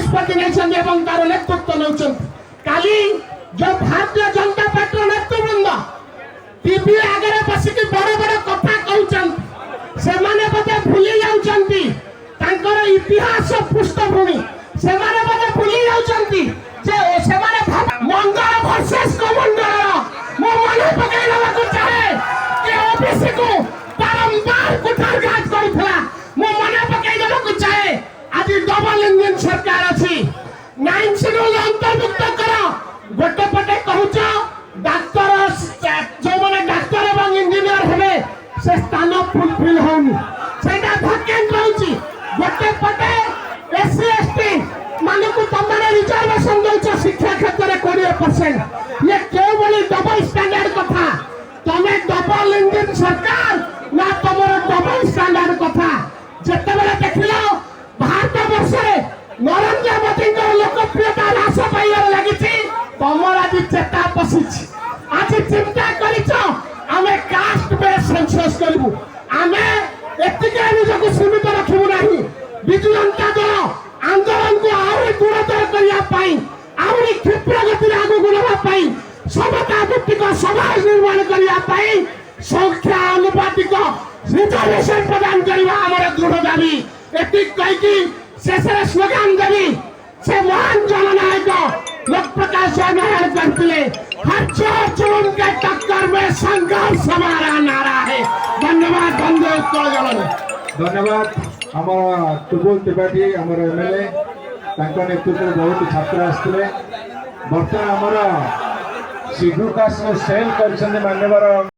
निष्पत्ति नहीं तार नेतृत्व नौकरी काली जो भारतीय जनता पार्टी नेतृवृंद टीवी आगे बसिक बड़ बड़ कथा कहते से बोधे भूली जाऊँगी इतिहास पृष्ठभूमि से बोधे भूली जाऊँगी मंगल वर्सेस कमंडल मो मन पकड़ चाहे कि ओबीसी को बारंबार कुठारघात करुला मो मन पकड़ चाहे आज डबल इंजिन सरकार अच्छी 9 शेड्यूल अंतर्भुक्त कर गोटे पटे कहूच डाक्तर जो मैंने डाक्तर एवं इंजीनियर हेले से स्थान फुलफिल होनी वैकेंट रही गोटे पटे एससी एसटी मान को तुमने रिजर्वेशन दौच शिक्षा क्षेत्र में 20% ये क्यों बोली डबल स्टैंडर्ड कथा तुम्हें डबल इंजिन सरकार ना तुम डबल स्टैंडर्ड कथा जिते बेले देख लो भारत वर्ष नरेंद्र मोदी लोकप्रियता ह्रास पाइबार लगी तुम आज चेता पशि आज चिंता कर कास्ट बेस सेंसस करूँ आम एतिक सीमित रखू ना विजु जनता दल आंदोलन को आहरी दूरतर करने आहरी क्षिप्र गति आगे नापी समता भित्तिक समाज निर्माण करने संख्या अनुपातिक रिजर्वेशन प्रदान करने दृढ़ दाबी एतिक कहीकि शेष स्लोगान देवी से महान जननायक लोक प्रकाश नारायण करते हर चोर के टक्कर में संघर्ष हमारा नारा है। धन्यवाद बंधु उत्कल जलन धन्यवाद आम तुबुल त्रिपाठी आम एमएलए नेतृत्व बहुत छात्र आसते बर्तमान आमर शिशु कास्ट सेल कर मान्यवर